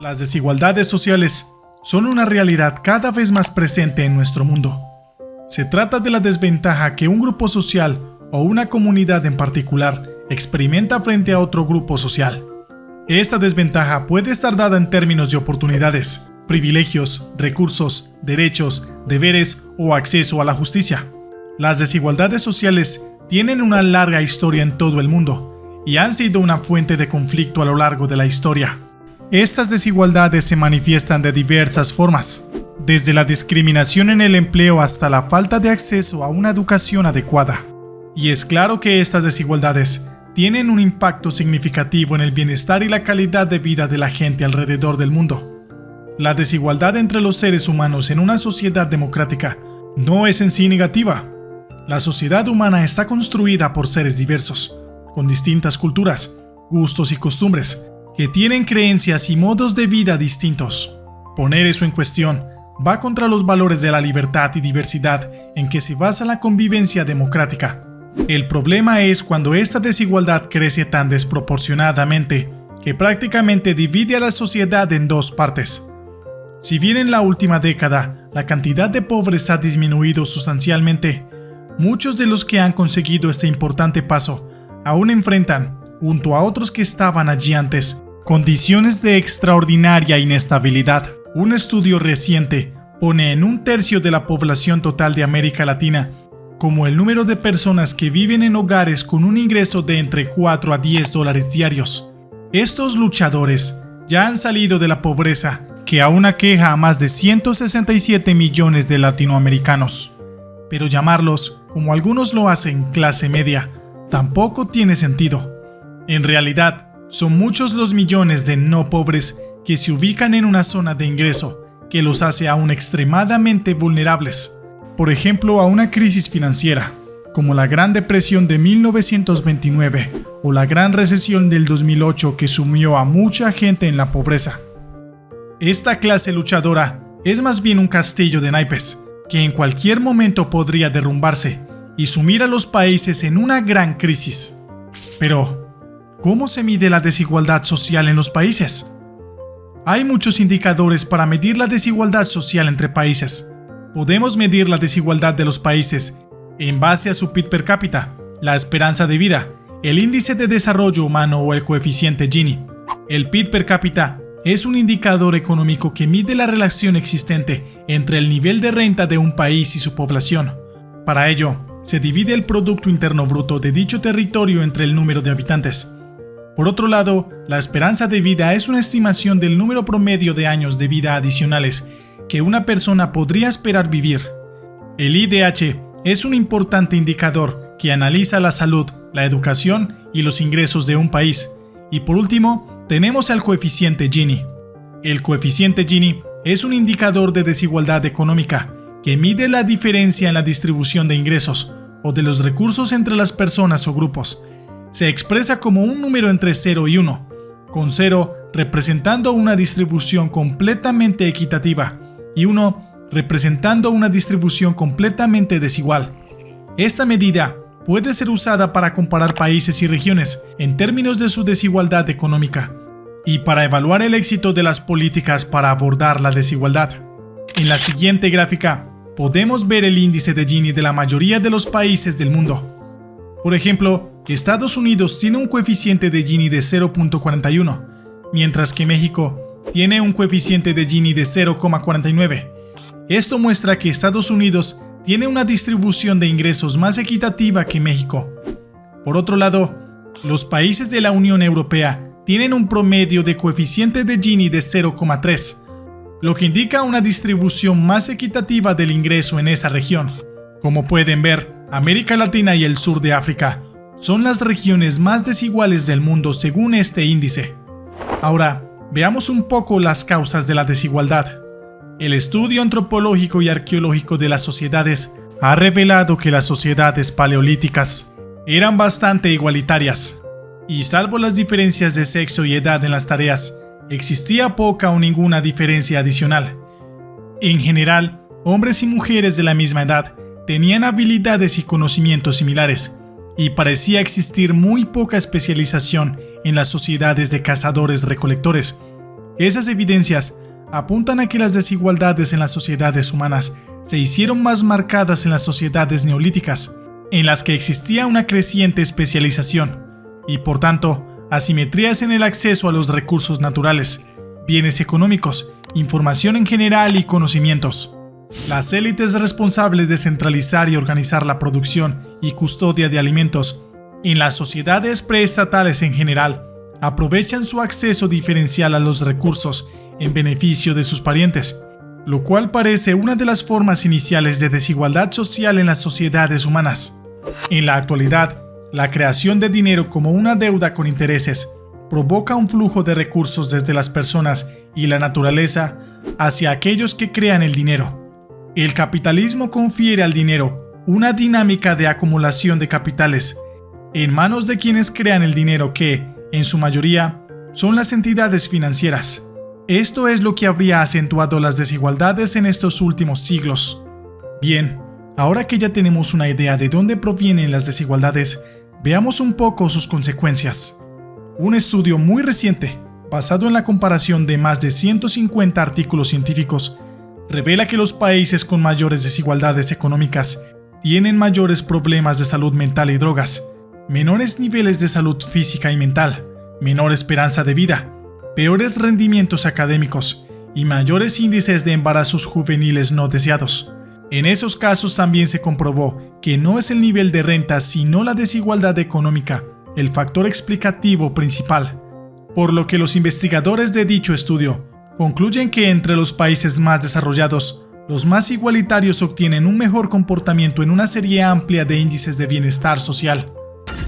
Las desigualdades sociales son una realidad cada vez más presente en nuestro mundo. Se trata de la desventaja que un grupo social o una comunidad en particular experimenta frente a otro grupo social. Esta desventaja puede estar dada en términos de oportunidades, privilegios, recursos, derechos, deberes o acceso a la justicia. Las desigualdades sociales tienen una larga historia en todo el mundo y han sido una fuente de conflicto a lo largo de la historia. Estas desigualdades se manifiestan de diversas formas, desde la discriminación en el empleo hasta la falta de acceso a una educación adecuada. Y es claro que estas desigualdades tienen un impacto significativo en el bienestar y la calidad de vida de la gente alrededor del mundo. La desigualdad entre los seres humanos en una sociedad democrática no es en sí negativa. La sociedad humana está construida por seres diversos, con distintas culturas, gustos y costumbres, que tienen creencias y modos de vida distintos. Poner eso en cuestión va contra los valores de la libertad y diversidad en que se basa la convivencia democrática. El problema es cuando esta desigualdad crece tan desproporcionadamente que prácticamente divide a la sociedad en dos partes. Si bien en la última década la cantidad de pobres ha disminuido sustancialmente, muchos de los que han conseguido este importante paso aún enfrentan, junto a otros que estaban allí antes, condiciones de extraordinaria inestabilidad. Un estudio reciente pone en 1/3 de la población total de América Latina como el número de personas que viven en hogares con un ingreso de entre 4 a 10 dólares diarios. Estos luchadores ya han salido de la pobreza, que aún aqueja a más de 167 millones de latinoamericanos. Pero llamarlos, como algunos lo hacen, clase media, tampoco tiene sentido. En realidad, son muchos los millones de no pobres que se ubican en una zona de ingreso que los hace aún extremadamente vulnerables. Por ejemplo, a una crisis financiera, como la Gran Depresión de 1929 o la Gran Recesión del 2008 que sumió a mucha gente en la pobreza. Esta clase luchadora es más bien un castillo de naipes, que en cualquier momento podría derrumbarse y sumir a los países en una gran crisis. Pero, ¿cómo se mide la desigualdad social en los países? Hay muchos indicadores para medir la desigualdad social entre países. Podemos medir la desigualdad de los países en base a su PIB per cápita, la esperanza de vida, el índice de desarrollo humano o el coeficiente Gini. El PIB per cápita es un indicador económico que mide la relación existente entre el nivel de renta de un país y su población. Para ello, se divide el Producto Interno Bruto de dicho territorio entre el número de habitantes. Por otro lado, la esperanza de vida es una estimación del número promedio de años de vida adicionales que una persona podría esperar vivir. El IDH es un importante indicador que analiza la salud, la educación y los ingresos de un país. Y por último, tenemos el coeficiente Gini. El coeficiente Gini es un indicador de desigualdad económica que mide la diferencia en la distribución de ingresos o de los recursos entre las personas o grupos. Se expresa como un número entre 0 y 1, con 0 representando una distribución completamente equitativa y 1 representando una distribución completamente desigual. Esta medida puede ser usada para comparar países y regiones en términos de su desigualdad económica y para evaluar el éxito de las políticas para abordar la desigualdad. En la siguiente gráfica podemos ver el índice de Gini de la mayoría de los países del mundo. Por ejemplo, Estados Unidos tiene un coeficiente de Gini de 0.41, mientras que México tiene un coeficiente de Gini de 0.49. Esto muestra que Estados Unidos tiene una distribución de ingresos más equitativa que México. Por otro lado, los países de la Unión Europea tienen un promedio de coeficiente de Gini de 0.3, lo que indica una distribución más equitativa del ingreso en esa región. Como pueden ver, América Latina y el sur de África son las regiones más desiguales del mundo según este índice. Ahora, veamos un poco las causas de la desigualdad. El estudio antropológico y arqueológico de las sociedades ha revelado que las sociedades paleolíticas eran bastante igualitarias, y salvo las diferencias de sexo y edad en las tareas, existía poca o ninguna diferencia adicional. En general, hombres y mujeres de la misma edad tenían habilidades y conocimientos similares, y parecía existir muy poca especialización en las sociedades de cazadores-recolectores. Esas evidencias apuntan a que las desigualdades en las sociedades humanas se hicieron más marcadas en las sociedades neolíticas, en las que existía una creciente especialización y, por tanto, asimetrías en el acceso a los recursos naturales, bienes económicos, información en general y conocimientos. Las élites responsables de centralizar y organizar la producción y custodia de alimentos en las sociedades preestatales en general aprovechan su acceso diferencial a los recursos en beneficio de sus parientes, lo cual parece una de las formas iniciales de desigualdad social en las sociedades humanas. En la actualidad, la creación de dinero como una deuda con intereses provoca un flujo de recursos desde las personas y la naturaleza hacia aquellos que crean el dinero. El capitalismo confiere al dinero una dinámica de acumulación de capitales en manos de quienes crean el dinero que, en su mayoría, son las entidades financieras. Esto es lo que habría acentuado las desigualdades en estos últimos siglos. Bien, ahora que ya tenemos una idea de dónde provienen las desigualdades, veamos un poco sus consecuencias. Un estudio muy reciente, basado en la comparación de más de 150 artículos científicos, revela que los países con mayores desigualdades económicas tienen mayores problemas de salud mental y drogas, menores niveles de salud física y mental, menor esperanza de vida, peores rendimientos académicos y mayores índices de embarazos juveniles no deseados. En esos casos también se comprobó que no es el nivel de renta sino la desigualdad económica el factor explicativo principal, por lo que los investigadores de dicho estudio concluyen que entre los países más desarrollados, los más igualitarios obtienen un mejor comportamiento en una serie amplia de índices de bienestar social.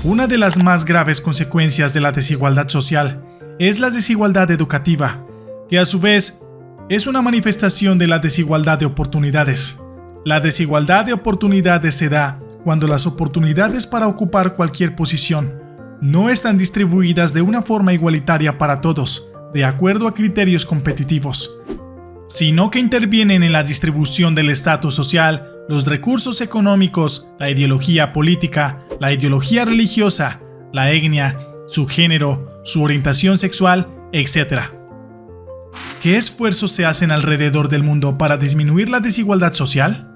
Una de las más graves consecuencias de la desigualdad social es la desigualdad educativa, que a su vez es una manifestación de la desigualdad de oportunidades. La desigualdad de oportunidades se da cuando las oportunidades para ocupar cualquier posición no están distribuidas de una forma igualitaria para todos, de acuerdo a criterios competitivos, sino que intervienen en la distribución del estatus social, los recursos económicos, la ideología política, la ideología religiosa, la etnia, su género, su orientación sexual, etc. ¿Qué esfuerzos se hacen alrededor del mundo para disminuir la desigualdad social?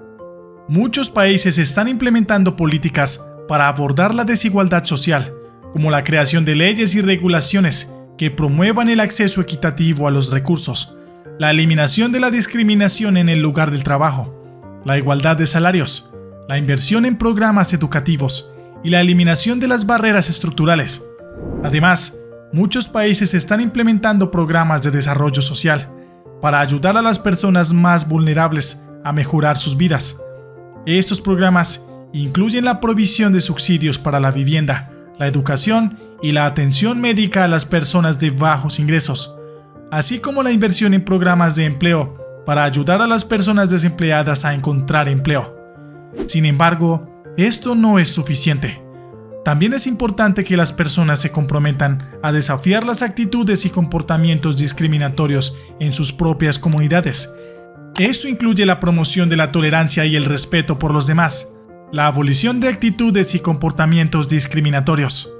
Muchos países están implementando políticas para abordar la desigualdad social, como la creación de leyes y regulaciones que promuevan el acceso equitativo a los recursos, la eliminación de la discriminación en el lugar del trabajo, la igualdad de salarios, la inversión en programas educativos y la eliminación de las barreras estructurales. Además, muchos países están implementando programas de desarrollo social para ayudar a las personas más vulnerables a mejorar sus vidas. Estos programas incluyen la provisión de subsidios para la vivienda, la educación y la atención médica a las personas de bajos ingresos, así como la inversión en programas de empleo para ayudar a las personas desempleadas a encontrar empleo. Sin embargo, esto no es suficiente. También es importante que las personas se comprometan a desafiar las actitudes y comportamientos discriminatorios en sus propias comunidades. Esto incluye la promoción de la tolerancia y el respeto por los demás, la abolición de actitudes y comportamientos discriminatorios.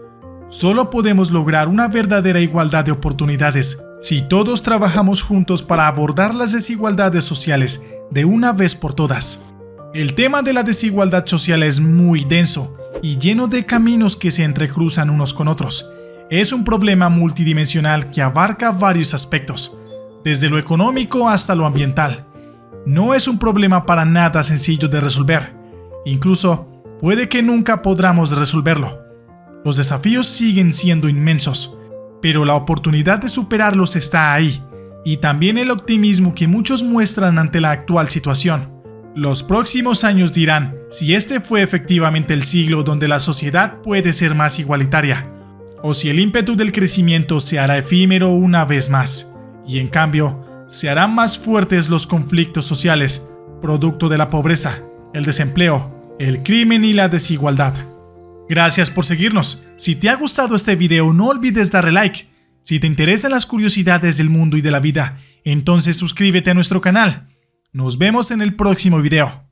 Solo podemos lograr una verdadera igualdad de oportunidades si todos trabajamos juntos para abordar las desigualdades sociales de una vez por todas. El tema de la desigualdad social es muy denso y lleno de caminos que se entrecruzan unos con otros. Es un problema multidimensional que abarca varios aspectos, desde lo económico hasta lo ambiental. No es un problema para nada sencillo de resolver. Incluso, puede que nunca podamos resolverlo. Los desafíos siguen siendo inmensos, pero la oportunidad de superarlos está ahí, y también el optimismo que muchos muestran ante la actual situación. Los próximos años dirán si este fue efectivamente el siglo donde la sociedad puede ser más igualitaria, o si el ímpetu del crecimiento se hará efímero una vez más, y en cambio, se harán más fuertes los conflictos sociales, producto de la pobreza, el desempleo, el crimen y la desigualdad. Gracias por seguirnos. Si te ha gustado este video, no olvides darle like. Si te interesan las curiosidades del mundo y de la vida, entonces suscríbete a nuestro canal. Nos vemos en el próximo video.